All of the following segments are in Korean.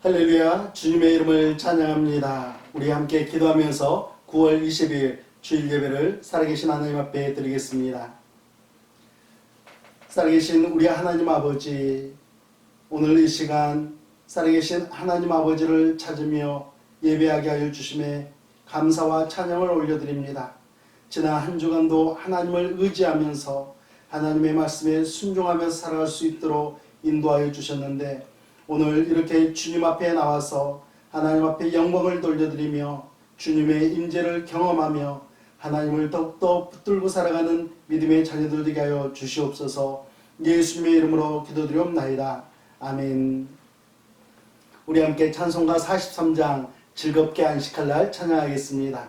할렐루야, 주님의 이름을 찬양합니다. 우리 함께 기도하면서 9월 20일 주일 예배를 살아계신 하나님 앞에 드리겠습니다. 살아계신 우리 하나님 아버지, 오늘 이 시간 살아계신 하나님 아버지를 찾으며 예배하게 하여 주심에 감사와 찬양을 올려드립니다. 지난 한 주간도 하나님을 의지하면서 하나님의 말씀에 순종하면서 살아갈 수 있도록 인도하여 주셨는데, 오늘 이렇게 주님 앞에 나와서 하나님 앞에 영광을 돌려드리며 주님의 임재를 경험하며 하나님을 더욱더 붙들고 살아가는 믿음의 자녀들 되게 하여 주시옵소서. 예수님의 이름으로 기도드리옵나이다. 아멘. 우리 함께 찬송가 43장 즐겁게 안식할 날 찬양하겠습니다.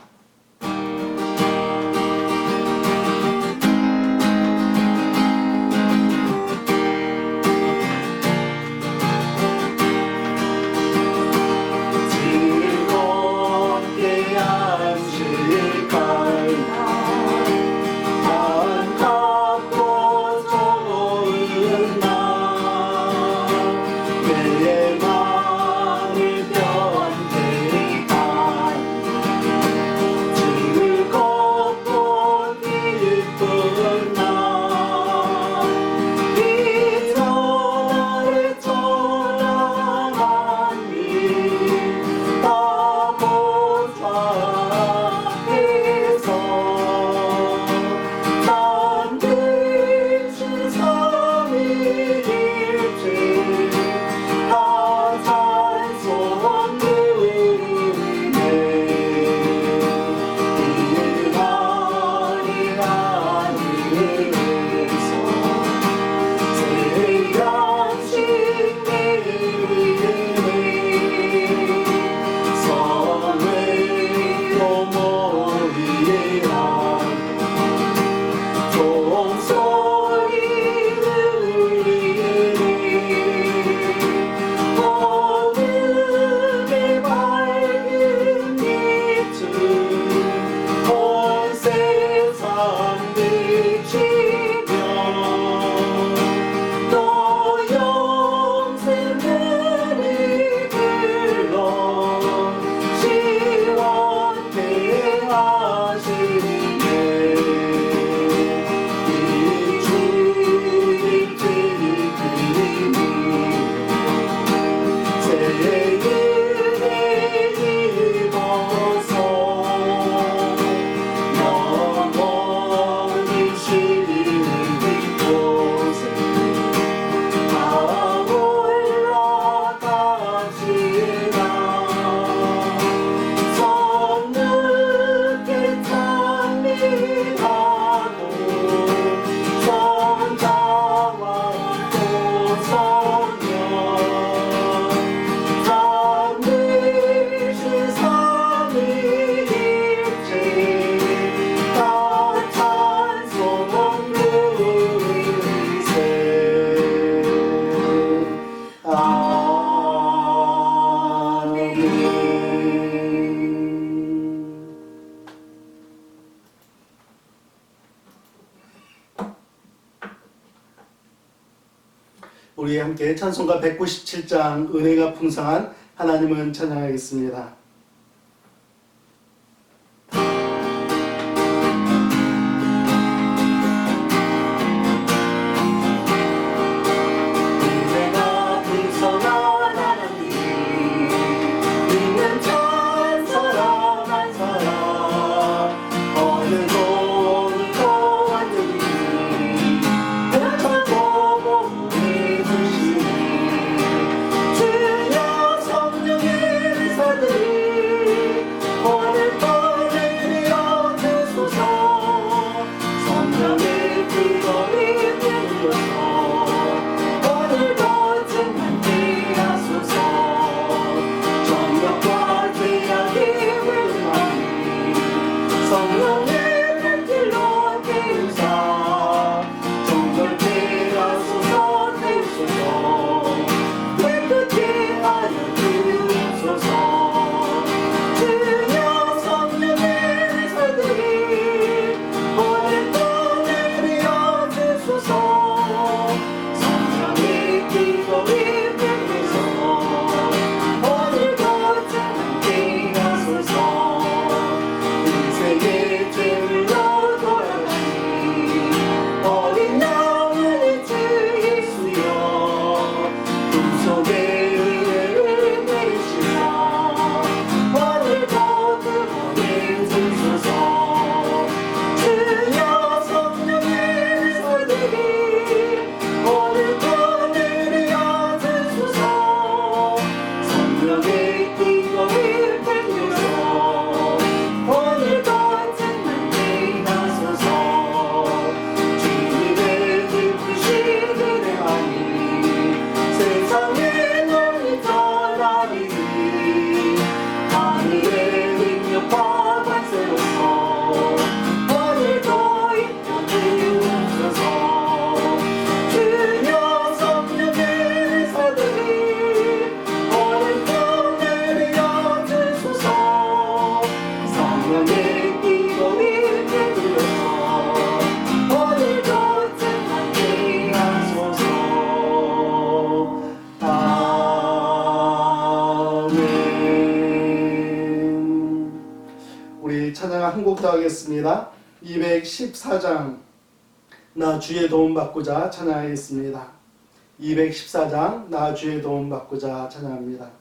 우리 함께 찬송가 197장 은혜가 풍성한 하나님은 찬양하겠습니다. 주여 성령의 사들 기도하겠습니다. 214장 나 주의 도움 받고자 찬양하겠습니다. 214장 나 주의 도움 받고자 찬양합니다.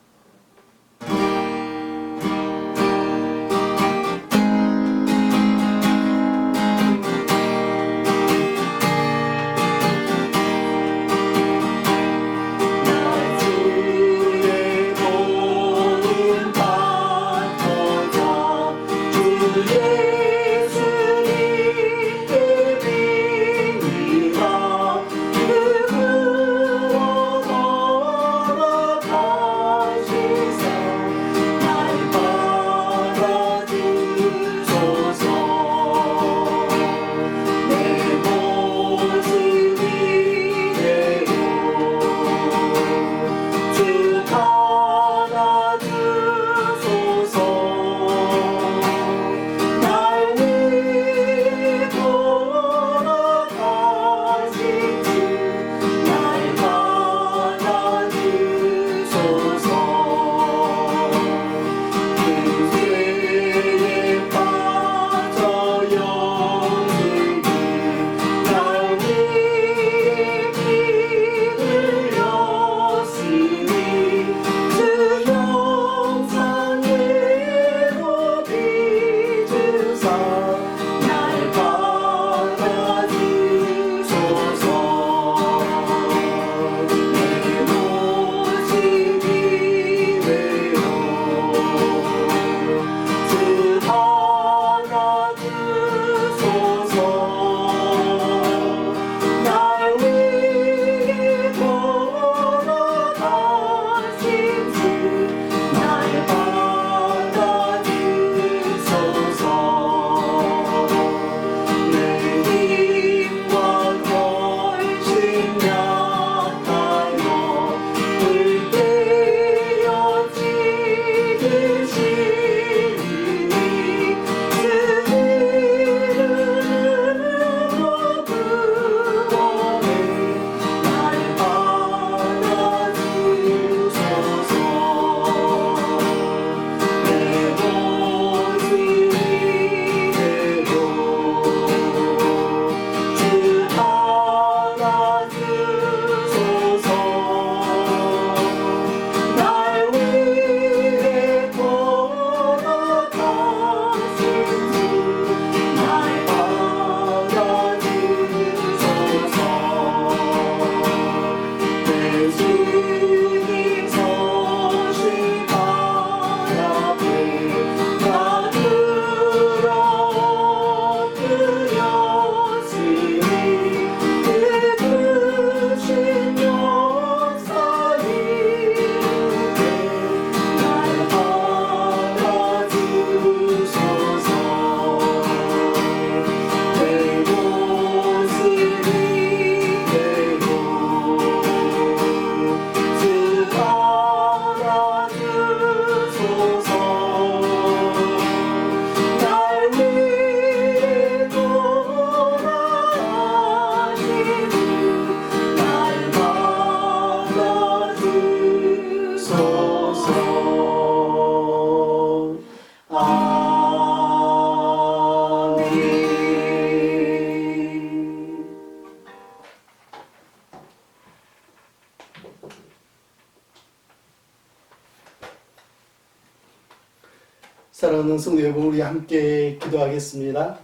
사랑하는 성도 여러분, 우리 함께 기도하겠습니다.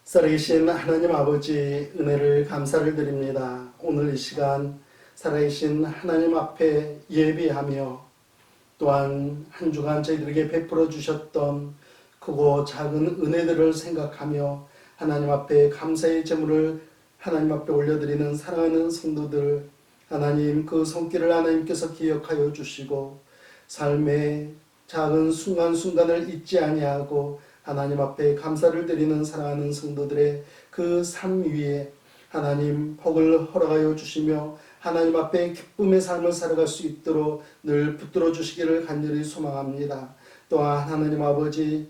살아계신 하나님 아버지 은혜를 감사를 드립니다. 오늘 이 시간 살아계신 하나님 앞에 예배하며 또한 한 주간 저희들에게 베풀어 주셨던 크고 작은 은혜들을 생각하며 하나님 앞에 감사의 제물을 하나님 앞에 올려드리는 사랑하는 성도들, 하나님 그 손길을 하나님께서 기억하여 주시고 삶의 작은 순간순간을 잊지 아니하고 하나님 앞에 감사를 드리는 사랑하는 성도들의 그 삶 위에 하나님 복을 허락하여 주시며 하나님 앞에 기쁨의 삶을 살아갈 수 있도록 늘 붙들어 주시기를 간절히 소망합니다. 또한 하나님 아버지,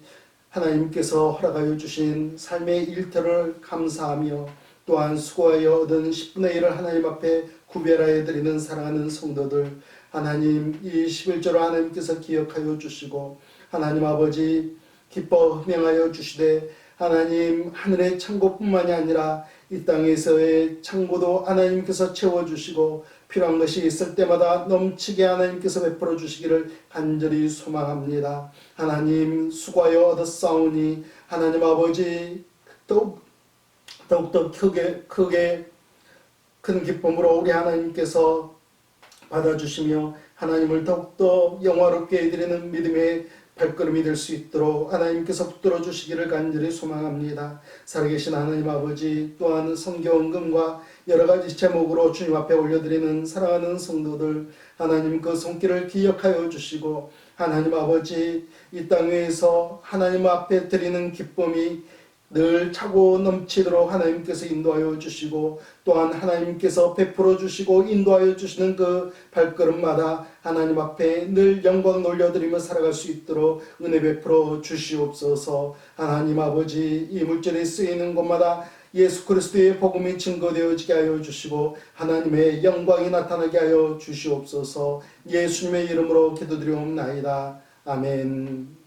하나님께서 허락하여 주신 삶의 일터를 감사하며 또한 수고하여 얻은 10분의 1을 하나님 앞에 구별하여 드리는 사랑하는 성도들, 하나님 이 11조를 하나님께서 기억하여 주시고 하나님 아버지 기뻐 흥행하여 주시되 하나님 하늘의 창고뿐만이 아니라 이 땅에서의 창고도 하나님께서 채워주시고 필요한 것이 있을 때마다 넘치게 하나님께서 베풀어 주시기를 간절히 소망합니다. 하나님 수고하여 얻었사오니 하나님 아버지 더욱더 크게 큰 기쁨으로 우리 하나님께서 받아주시며 하나님을 더욱더 영화롭게 해드리는 믿음의 발걸음이 될 수 있도록 하나님께서 붙들어 주시기를 간절히 소망합니다. 살아계신 하나님 아버지, 또한 성경금과 여러가지 제목으로 주님 앞에 올려드리는 사랑하는 성도들, 하나님 그 손길을 기억하여 주시고 하나님 아버지, 이 땅 위에서 하나님 앞에 드리는 기쁨이 늘 차고 넘치도록 하나님께서 인도하여 주시고 또한 하나님께서 베풀어 주시고 인도하여 주시는 그 발걸음마다 하나님 앞에 늘 영광 돌려드리며 살아갈 수 있도록 은혜 베풀어 주시옵소서. 하나님 아버지, 이 물질이 쓰이는 곳마다 예수 그리스도의 복음이 증거되어지게 하여 주시고 하나님의 영광이 나타나게 하여 주시옵소서. 예수님의 이름으로 기도드리옵나이다. 아멘.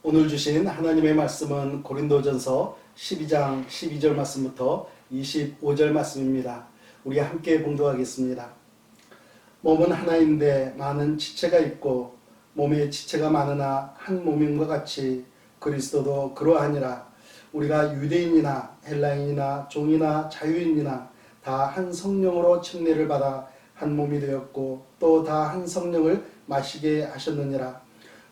오늘 주신 하나님의 말씀은 고린도전서 12장 12절 말씀부터 25절 말씀입니다. 우리 함께 봉독하겠습니다. 몸은 하나인데 많은 지체가 있고 몸에 지체가 많으나 한 몸임과 같이 그리스도도 그러하니라. 우리가 유대인이나 헬라인이나 종이나 자유인이나 다 한 성령으로 침례를 받아 한 몸이 되었고 또 다 한 성령을 마시게 하셨느니라.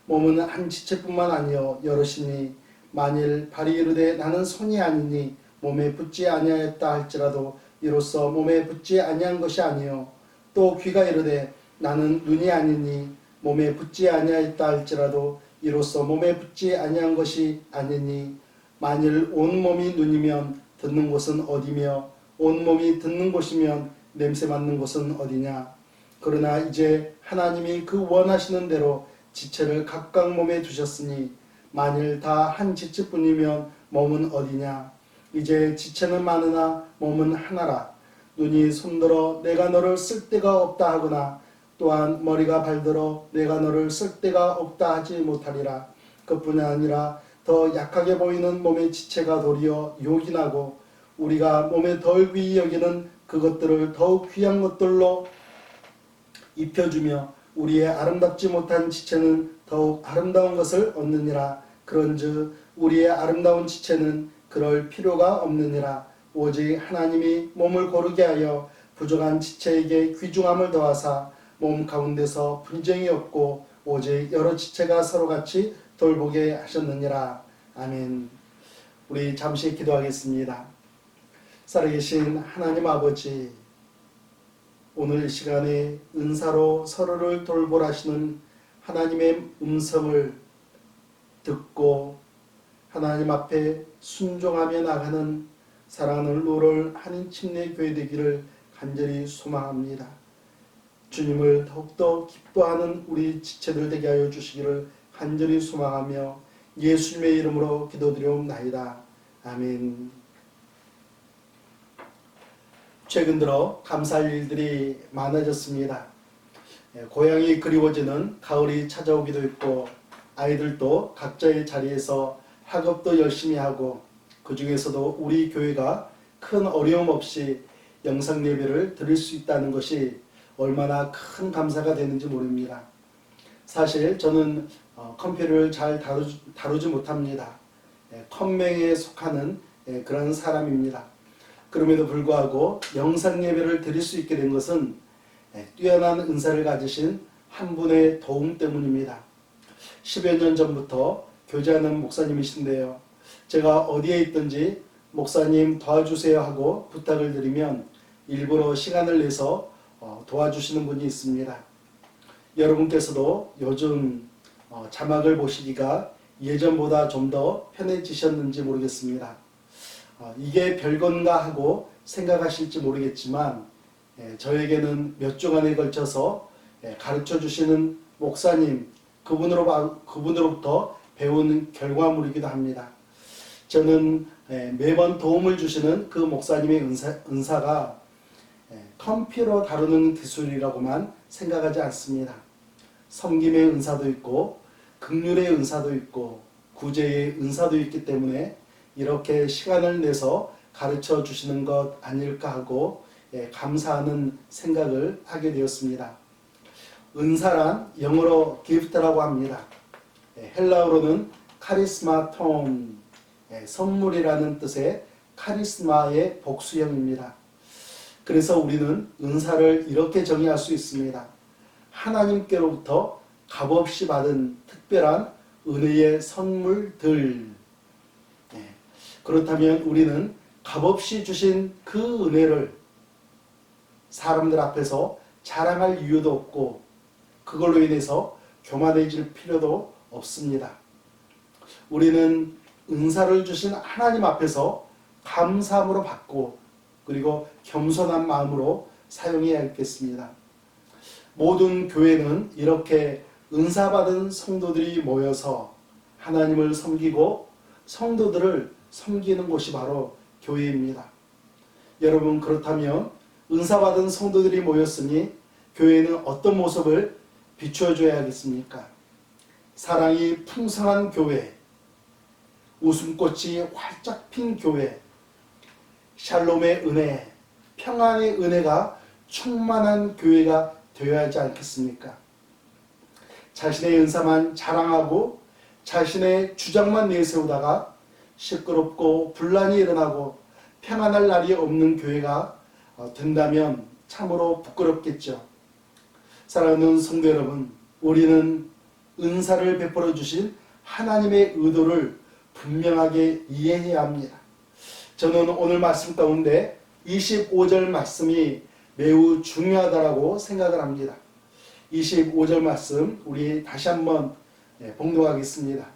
몸은 한 지체뿐만 아니요 여럿이니 만일 발이 이르되 나는 손이 아니니 몸에 붙지 아니하였다 할지라도 이로써 몸에 붙지 아니한 것이 아니요 또 귀가 이르되 나는 눈이 아니니 몸에 붙지 아니하였다 할지라도 이로써 몸에 붙지 아니한 것이 아니니 만일 온 몸이 눈이면 듣는 곳은 어디며 온 몸이 듣는 곳이면 냄새 맡는 곳은 어디냐. 그러나 이제 하나님이 그 원하시는 대로 지체를 각각 몸에 두셨으니 만일 다 한 지체뿐이면 몸은 어디냐. 이제 지체는 많으나 몸은 하나라. 눈이 손들어 내가 너를 쓸 데가 없다 하거나 또한 머리가 발들어 내가 너를 쓸 데가 없다 하지 못하리라. 그뿐이 아니라 더 약하게 보이는 몸의 지체가 도리어 욕이 나고 우리가 몸에 덜 귀히 여기는 그것들을 더욱 귀한 것들로 입혀주며 우리의 아름답지 못한 지체는 더욱 아름다운 것을 얻느니라. 그런즉 우리의 아름다운 지체는 그럴 필요가 없느니라. 오직 하나님이 몸을 고르게 하여 부족한 지체에게 귀중함을 더하사 몸 가운데서 분쟁이 없고 오직 여러 지체가 서로같이 돌보게 하셨느니라. 아멘. 우리 잠시 기도하겠습니다. 살아계신 하나님 아버지, 오늘 이 시간에 은사로 서로를 돌보라시는 하나님의 음성을 듣고 하나님 앞에 순종하며 나가는 사랑하는 롤을 한인 침례교회 되기를 간절히 소망합니다. 주님을 더욱더 기뻐하는 우리 지체들 되게 하여 주시기를 간절히 소망하며 예수님의 이름으로 기도드리옵나이다. 아멘. 최근 들어 감사할 일들이 많아졌습니다. 고향이 그리워지는 가을이 찾아오기도 했고 아이들도 각자의 자리에서 학업도 열심히 하고 그 중에서도 우리 교회가 큰 어려움 없이 영상 예배를 드릴 수 있다는 것이 얼마나 큰 감사가 되는지 모릅니다. 사실 저는 컴퓨터를 잘 다루지 못합니다. 컴맹에 속하는 그런 사람입니다. 그럼에도 불구하고 영상 예배를 드릴 수 있게 된 것은 뛰어난 은사를 가지신 한 분의 도움 때문입니다. 10여 년 전부터 교제하는 목사님이신데요. 제가 어디에 있든지 목사님 도와주세요 하고 부탁을 드리면 일부러 시간을 내서 도와주시는 분이 있습니다. 여러분께서도 요즘 자막을 보시기가 예전보다 좀 더 편해지셨는지 모르겠습니다. 이게 별건가 하고 생각하실지 모르겠지만 저에게는 몇 주간에 걸쳐서 가르쳐 주시는 목사님 그분으로부터 배운 결과물이기도 합니다. 저는 매번 도움을 주시는 그 목사님의 은사가 컴퓨터 다루는 기술이라고만 생각하지 않습니다. 섬김의 은사도 있고 긍휼의 은사도 있고 구제의 은사도 있기 때문에 이렇게 시간을 내서 가르쳐 주시는 것 아닐까 하고 감사하는 생각을 하게 되었습니다. 은사란 영어로 gift라고 합니다. 헬라어로는 카리스마톤, 선물이라는 뜻의 카리스마의 복수형입니다. 그래서 우리는 은사를 이렇게 정의할 수 있습니다. 하나님께로부터 값없이 받은 특별한 은혜의 선물들. 그렇다면 우리는 값없이 주신 그 은혜를 사람들 앞에서 자랑할 이유도 없고 그걸로 인해서 교만해질 필요도 없습니다. 우리는 은사를 주신 하나님 앞에서 감사함으로 받고 그리고 겸손한 마음으로 사용해야 하겠습니다. 모든 교회는 이렇게 은사받은 성도들이 모여서 하나님을 섬기고 성도들을 섬기는 곳이 바로 교회입니다. 여러분, 그렇다면 은사받은 성도들이 모였으니 교회는 어떤 모습을 비추어줘야 하겠습니까? 사랑이 풍성한 교회, 웃음꽃이 활짝 핀 교회, 샬롬의 은혜, 평안의 은혜가 충만한 교회가 되어야 하지 않겠습니까? 자신의 은사만 자랑하고 자신의 주장만 내세우다가 시끄럽고 분란이 일어나고 평안할 날이 없는 교회가 된다면 참으로 부끄럽겠죠. 사랑하는 성도 여러분, 우리는 은사를 베풀어 주신 하나님의 의도를 분명하게 이해해야 합니다. 저는 오늘 말씀 가운데 25절 말씀이 매우 중요하다고 생각을 합니다. 25절 말씀 우리 다시 한번 봉독하겠습니다.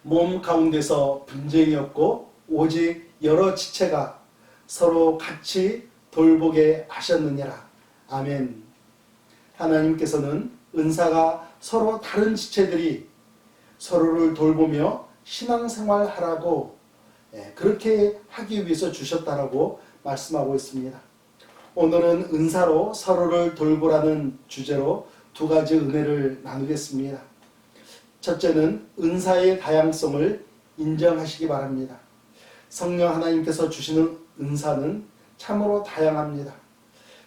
몸 가운데서 분쟁이 없고 오직 여러 지체가 서로 같이 돌보게 하셨느니라. 아멘. 하나님께서는 은사가 서로 다른 지체들이 서로를 돌보며 신앙생활 하라고 그렇게 하기 위해서 주셨다라고 말씀하고 있습니다. 오늘은 은사로 서로를 돌보라는 주제로 두 가지 은혜를 나누겠습니다. 첫째는 은사의 다양성을 인정하시기 바랍니다. 성령 하나님께서 주시는 은사는 참으로 다양합니다.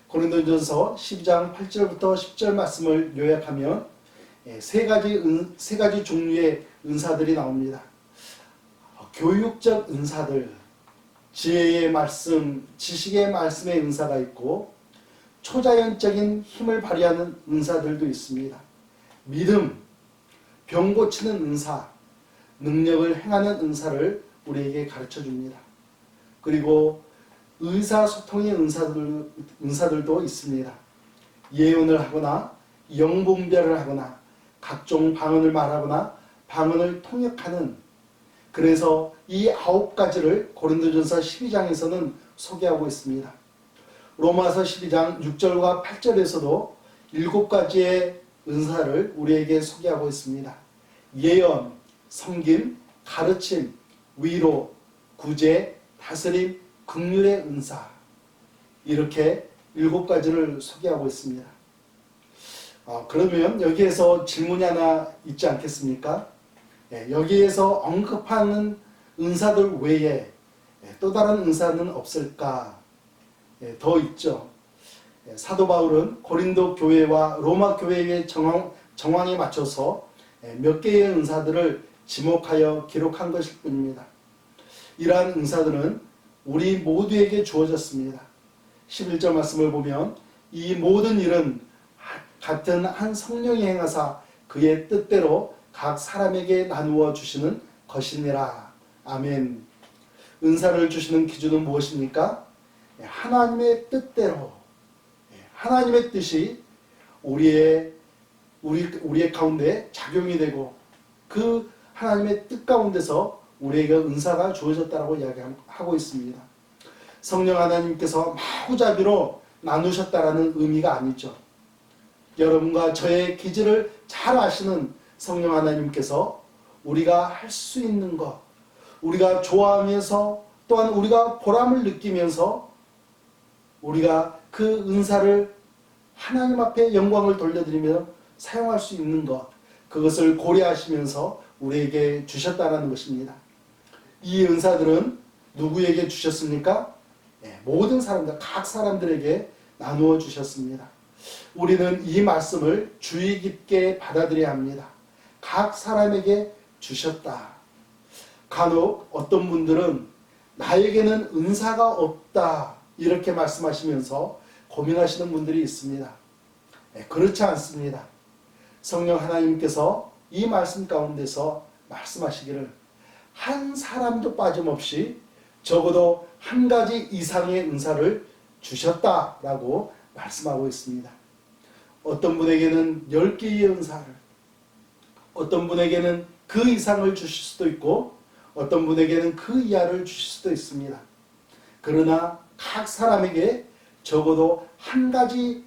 고린도전서 12장 8절부터 10절 말씀을 요약하면 세 가지 종류의 은사들이 나옵니다. 교육적 은사들, 지혜의 말씀, 지식의 말씀의 은사가 있고 초자연적인 힘을 발휘하는 은사들도 있습니다. 믿음, 병 고치는 은사, 능력을 행하는 은사를 우리에게 가르쳐 줍니다. 그리고 의사소통의 은사들도 있습니다. 예언을 하거나 영분별을 하거나 각종 방언을 말하거나 방언을 통역하는, 그래서 이 9가지를 고린도전서 12장에서는 소개하고 있습니다. 로마서 12장 6절과 8절에서도 7가지의 은사를 우리에게 소개하고 있습니다. 예언, 섬김, 가르침, 위로, 구제, 다스림, 긍휼의 은사, 이렇게 7가지를 소개하고 있습니다. 그러면 여기에서 질문이 하나 있지 않겠습니까? 여기에서 언급하는 은사들 외에 또 다른 은사는 없을까? 더 있죠. 사도 바울은 고린도 교회와 로마 교회의 정황에 맞춰서 몇 개의 은사들을 지목하여 기록한 것일 뿐입니다. 이러한 은사들은 우리 모두에게 주어졌습니다. 11절 말씀을 보면 이 모든 일은 같은 한 성령이 행하사 그의 뜻대로 각 사람에게 나누어 주시는 것이니라. 아멘. 은사를 주시는 기준은 무엇입니까? 하나님의 뜻대로, 하나님의 뜻이 우리의 가운데 작용이 되고 그 하나님의 뜻 가운데서 우리에게 은사가 주어졌다고 이야기하고 있습니다. 성령 하나님께서 마구잡이로 나누셨다라는 의미가 아니죠. 여러분과 저의 기질을 잘 아시는 성령 하나님께서 우리가 할 수 있는 것, 우리가 좋아하면서 또한 우리가 보람을 느끼면서 우리가 그 은사를 하나님 앞에 영광을 돌려드리며 사용할 수 있는 것, 그것을 고려하시면서 우리에게 주셨다는 것입니다. 이 은사들은 누구에게 주셨습니까? 모든 사람들, 각 사람들에게 나누어 주셨습니다. 우리는 이 말씀을 주의 깊게 받아들여야 합니다. 각 사람에게 주셨다. 간혹 어떤 분들은 나에게는 은사가 없다 이렇게 말씀하시면서 고민하시는 분들이 있습니다. 그렇지 않습니다. 성령 하나님께서 이 말씀 가운데서 말씀하시기를 한 사람도 빠짐없이 적어도 한 가지 이상의 은사를 주셨다라고 말씀하고 있습니다. 어떤 분에게는 10개의 은사를, 어떤 분에게는 그 이상을 주실 수도 있고 어떤 분에게는 그 이하를 주실 수도 있습니다. 그러나 각 사람에게 적어도 한 가지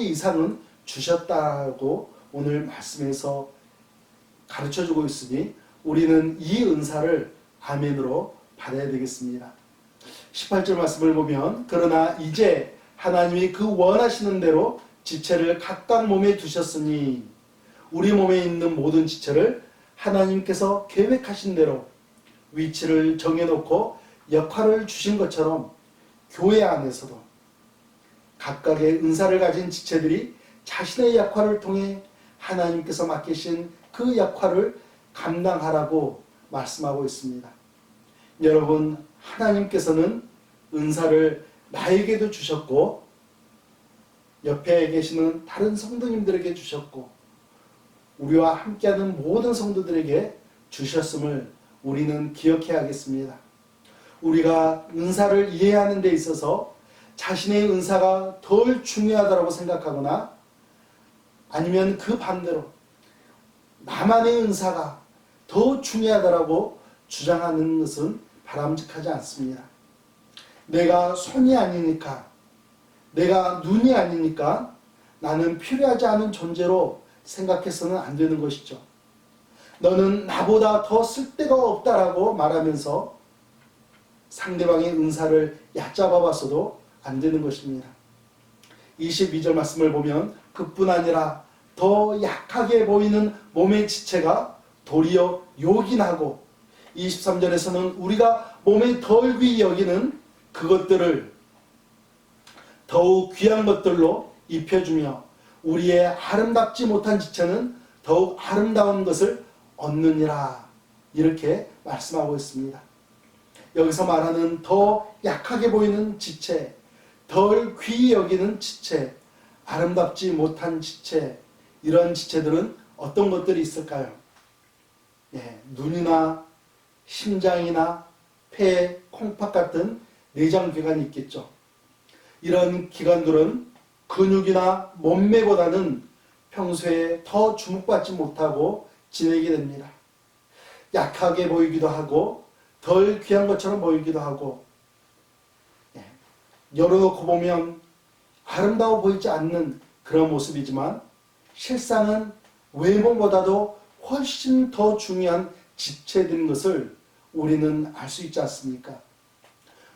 이상은 주셨다고 오늘 말씀에서 가르쳐주고 있으니 우리는 이 은사를 아멘으로 받아야 되겠습니다. 18절 말씀을 보면 그러나 이제 하나님이 그 원하시는 대로 지체를 각각 몸에 두셨으니 우리 몸에 있는 모든 지체를 하나님께서 계획하신 대로 위치를 정해놓고 역할을 주신 것처럼 교회 안에서도 각각의 은사를 가진 지체들이 자신의 역할을 통해 하나님께서 맡기신 그 역할을 감당하라고 말씀하고 있습니다. 여러분, 하나님께서는 은사를 나에게도 주셨고 옆에 계시는 다른 성도님들에게 주셨고 우리와 함께하는 모든 성도들에게 주셨음을 우리는 기억해야겠습니다. 우리가 은사를 이해하는 데 있어서 자신의 은사가 덜 중요하다고 생각하거나 아니면 그 반대로 나만의 은사가 더 중요하다고 주장하는 것은 바람직하지 않습니다. 내가 손이 아니니까, 내가 눈이 아니니까 나는 필요하지 않은 존재로 생각해서는 안 되는 것이죠. 너는 나보다 더 쓸데가 없다라고 말하면서 상대방의 은사를 얕잡아 봤어도 안 되는 것입니다. 22절 말씀을 보면 그뿐 아니라 더 약하게 보이는 몸의 지체가 도리어 요긴하고 23절에서는 우리가 몸에 덜 귀히 여기는 그것들을 더욱 귀한 것들로 입혀주며 우리의 아름답지 못한 지체는 더욱 아름다운 것을 얻느니라 이렇게 말씀하고 있습니다. 여기서 말하는 더 약하게 보이는 지체, 덜 귀히 여기는 지체, 아름답지 못한 지체, 이런 지체들은 어떤 것들이 있을까요? 눈이나 심장이나 폐, 콩팥 같은 내장기관이 있겠죠. 이런 기관들은 근육이나 몸매보다는 평소에 더 주목받지 못하고 지내게 됩니다. 약하게 보이기도 하고 덜 귀한 것처럼 보이기도 하고 열어놓고 보면 아름다워 보이지 않는 그런 모습이지만 실상은 외모보다도 훨씬 더 중요한 지체된 것을 우리는 알 수 있지 않습니까?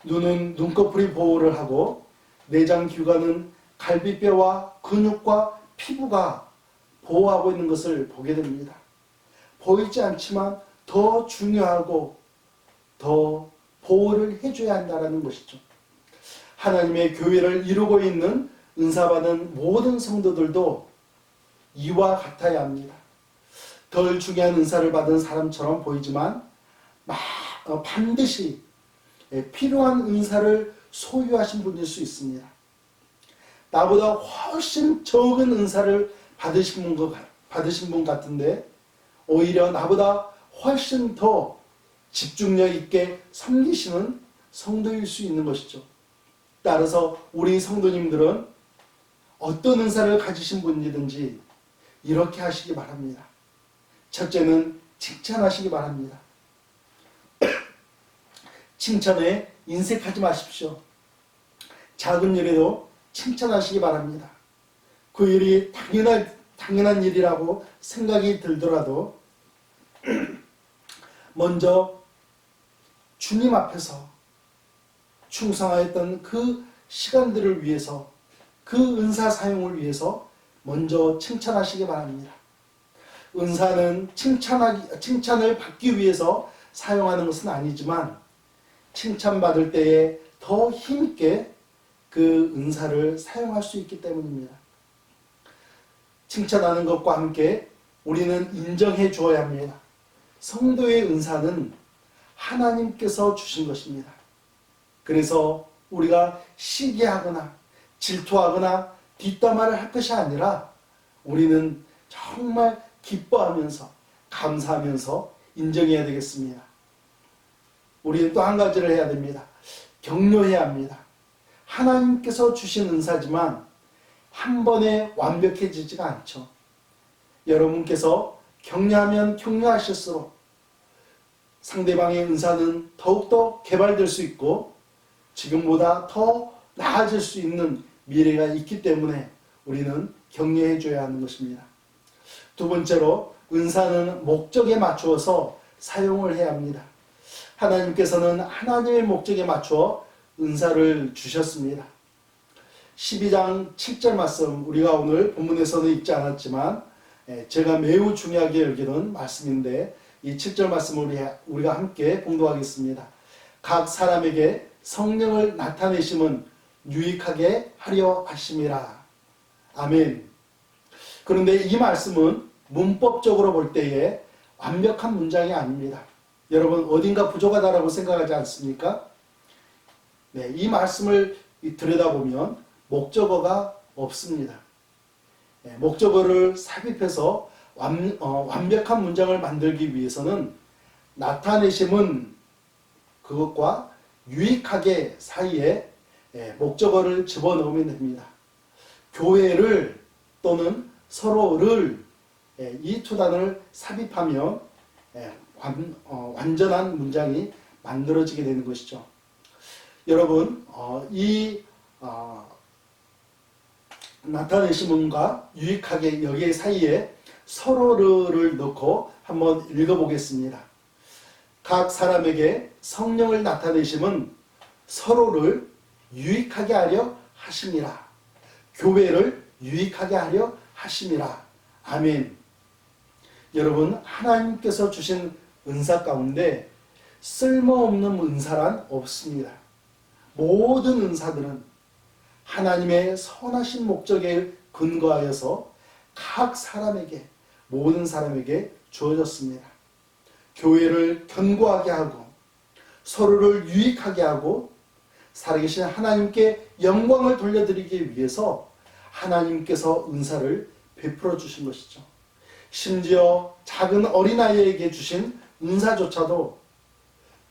눈은 눈꺼풀이 보호를 하고 내장기관은 갈비뼈와 근육과 피부가 보호하고 있는 것을 보게 됩니다. 보이지 않지만 더 중요하고 더 보호를 해줘야 한다는 것이죠. 하나님의 교회를 이루고 있는 은사받은 모든 성도들도 이와 같아야 합니다. 덜 중요한 은사를 받은 사람처럼 보이지만 반드시 필요한 은사를 소유하신 분일 수 있습니다. 나보다 훨씬 적은 은사를 받으신 분 같은데 오히려 나보다 훨씬 더 집중력 있게 섬기시는 성도일 수 있는 것이죠. 따라서 우리 성도님들은 어떤 은사를 가지신 분이든지 이렇게 하시기 바랍니다. 첫째는 칭찬하시기 바랍니다. 칭찬에 인색하지 마십시오. 작은 일에도 칭찬하시기 바랍니다. 그 일이 당연한 일이라고 생각이 들더라도 먼저 주님 앞에서 충성하였던 그 시간들을 위해서 그 은사 사용을 위해서 먼저 칭찬하시기 바랍니다. 은사는 칭찬을 받기 위해서 사용하는 것은 아니지만 칭찬받을 때에 더 힘있게 그 은사를 사용할 수 있기 때문입니다. 칭찬하는 것과 함께 우리는 인정해 주어야 합니다. 성도의 은사는 하나님께서 주신 것입니다. 그래서 우리가 시기하거나 질투하거나 뒷담화를 할 것이 아니라 우리는 정말 기뻐하면서 감사하면서 인정해야 되겠습니다. 우리는 또 한 가지를 해야 됩니다. 격려해야 합니다. 하나님께서 주신 은사지만 한 번에 완벽해지지가 않죠. 여러분께서 격려하면 격려하실수록 상대방의 은사는 더욱더 개발될 수 있고 지금보다 더 나아질 수 있는 미래가 있기 때문에 우리는 격려해 줘야 하는 것입니다. 두 번째로 은사는 목적에 맞추어서 사용을 해야 합니다. 하나님께서는 하나님의 목적에 맞추어 은사를 주셨습니다. 12장 7절 말씀 우리가 오늘 본문에서는 읽지 않았지만 제가 매우 중요하게 여기는 말씀인데 이 7절 말씀을 우리가 함께 봉독하겠습니다. 각 사람에게 성령을 나타내심은 유익하게 하려 하심이라. 아멘. 그런데 이 말씀은 문법적으로 볼 때에 완벽한 문장이 아닙니다. 여러분 어딘가 부족하다라고 생각하지 않습니까? 네, 이 말씀을 들여다보면 목적어가 없습니다. 네, 목적어를 삽입해서 완벽한 문장을 만들기 위해서는 나타내심은 그것과 유익하게 사이에 목적어를 집어넣으면 됩니다. 교회를 또는 서로를 이 두 단어를 삽입하면 완전한 문장이 만들어지게 되는 것이죠. 여러분 나타내심과 유익하게 여기 사이에 서로를 넣고 한번 읽어보겠습니다. 각 사람에게 성령을 나타내심은 서로를 유익하게 하려 하심이라. 교회를 유익하게 하려 하심이라. 아멘. 여러분 하나님께서 주신 은사 가운데 쓸모없는 은사란 없습니다. 모든 은사들은 하나님의 선하신 목적에 근거하여서 각 사람에게 모든 사람에게 주어졌습니다. 교회를 견고하게 하고 서로를 유익하게 하고 살아계신 하나님께 영광을 돌려드리기 위해서 하나님께서 은사를 베풀어 주신 것이죠. 심지어 작은 어린아이에게 주신 은사조차도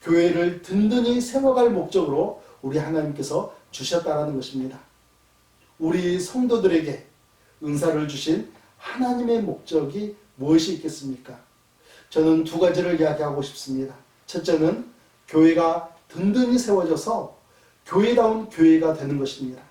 교회를 든든히 세워갈 목적으로 우리 하나님께서 주셨다는 것입니다. 우리 성도들에게 은사를 주신 하나님의 목적이 무엇이 있겠습니까? 저는 두 가지를 이야기하고 싶습니다. 첫째는 교회가 든든히 세워져서 교회다운 교회가 되는 것입니다.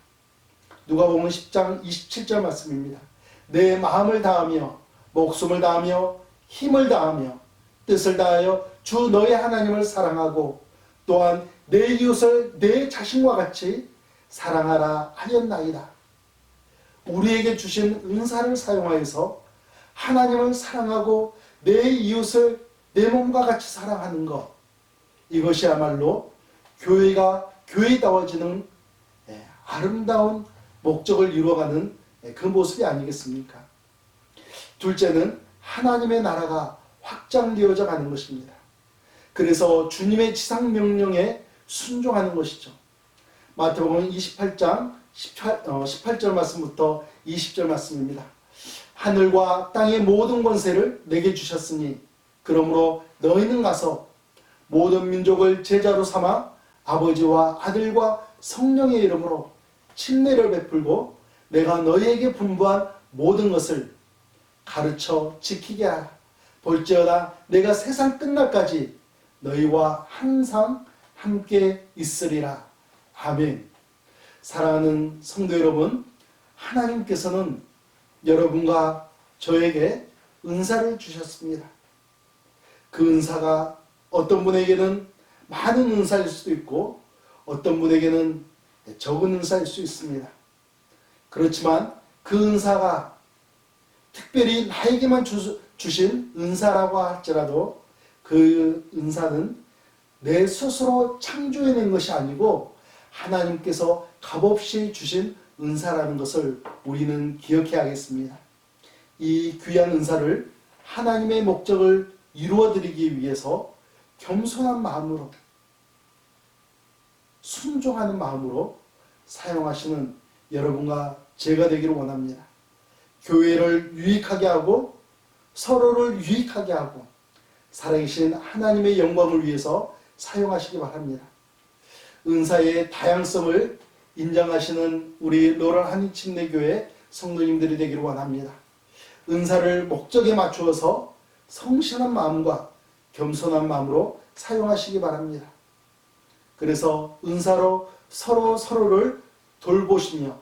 누가복음 10장 27절 말씀입니다. 내 마음을 다하며 목숨을 다하며 힘을 다하며 뜻을 다하여 주 너의 하나님을 사랑하고 또한 내 이웃을 내 자신과 같이 사랑하라 하였나이다. 우리에게 주신 은사를 사용하여서 하나님을 사랑하고 내 이웃을 내 몸과 같이 사랑하는 것, 이것이야말로 교회가 교회다워지는 아름다운 목적을 이루어가는 그 모습이 아니겠습니까? 둘째는 하나님의 나라가 확장되어져 가는 것입니다. 그래서 주님의 지상명령에 순종하는 것이죠. 마태복음 28장 18절 말씀부터 20절 말씀입니다. 하늘과 땅의 모든 권세를 내게 주셨으니 그러므로 너희는 가서 모든 민족을 제자로 삼아 아버지와 아들과 성령의 이름으로 침례를 베풀고 내가 너희에게 분부한 모든 것을 가르쳐 지키게 하라. 볼지어다 내가 세상 끝날까지 너희와 항상 함께 있으리라. 아멘. 사랑하는 성도 여러분, 하나님께서는 여러분과 저에게 은사를 주셨습니다. 그 은사가 어떤 분에게는 많은 은사일 수도 있고 어떤 분에게는 적은 은사일 수 있습니다. 그렇지만 그 은사가 특별히 나에게만 주신 은사라고 할지라도 그 은사는 내 스스로 창조해낸 것이 아니고 하나님께서 값없이 주신 은사라는 것을 우리는 기억해야겠습니다. 이 귀한 은사를 하나님의 목적을 이루어드리기 위해서 겸손한 마음으로, 순종하는 마음으로 사용하시는 여러분과 제가 되기를 원합니다. 교회를 유익하게 하고 서로를 유익하게 하고 살아계신 하나님의 영광을 위해서 사용하시기 바랍니다. 은사의 다양성을 인정하시는 우리 로럴 한인침례교회 성도님들이 되기를 원합니다. 은사를 목적에 맞추어서 성실한 마음과 겸손한 마음으로 사용하시기 바랍니다. 그래서 은사로 서로를 돌보시며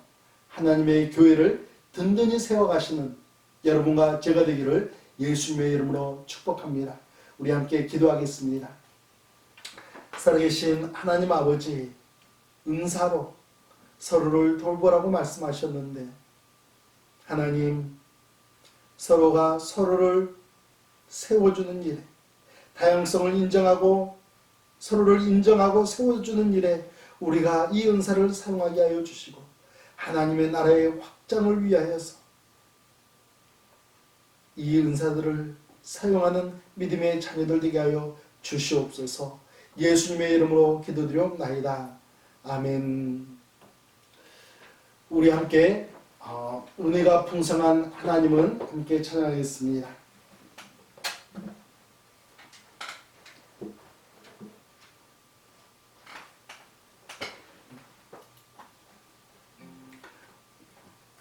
하나님의 교회를 든든히 세워가시는 여러분과 제가 되기를 예수님의 이름으로 축복합니다. 우리 함께 기도하겠습니다. 살아계신 하나님 아버지, 은사로 서로를 돌보라고 말씀하셨는데 하나님, 서로가 서로를 세워주는 일에, 다양성을 인정하고 서로를 인정하고 세워주는 일에 우리가 이 은사를 사용하게 하여 주시고 하나님의 나라의 확장을 위하여서 이 은사들을 사용하는 믿음의 자녀들 되게 하여 주시옵소서. 예수님의 이름으로 기도드리옵나이다. 아멘. 우리 함께 은혜가 풍성한 하나님은 함께 찬양하겠습니다.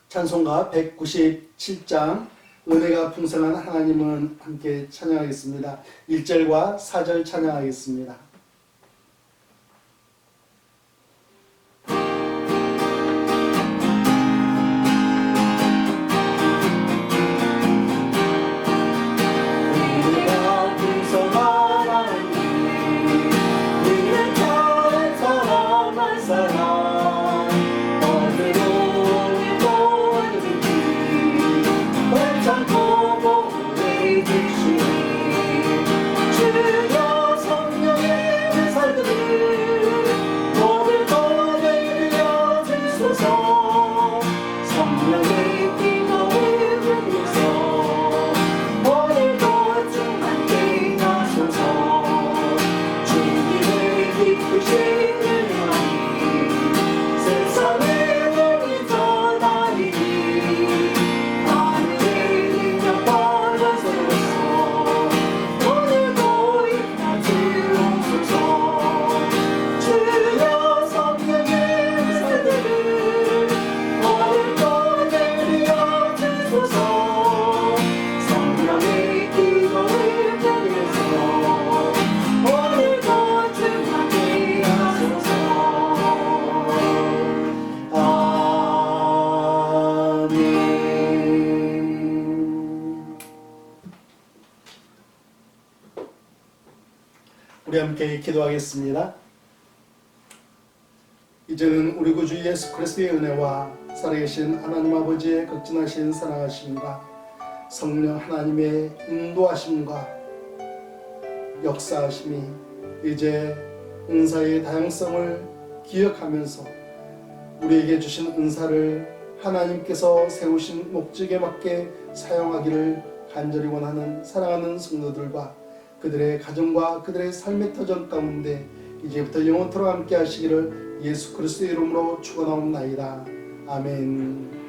찬송가 197장 은혜가 풍성한 하나님은 함께 찬양하겠습니다. 1절과 4절 찬양하겠습니다. 우리 함께 기도하겠습니다. 이제는 우리 구주 예수 그리스도의 은혜와 살아계신 하나님 아버지의 극진하신 사랑하심과 성령 하나님의 인도하심과 역사하심이 이제 은사의 다양성을 기억하면서 우리에게 주신 은사를 하나님께서 세우신 목적에 맞게 사용하기를 간절히 원하는 사랑하는 성도들과 그들의 가정과 그들의 삶의 터전 가운데 이제부터 영원토록 함께 하시기를 예수 그리스도의 이름으로 축원하옵나이다. 아멘.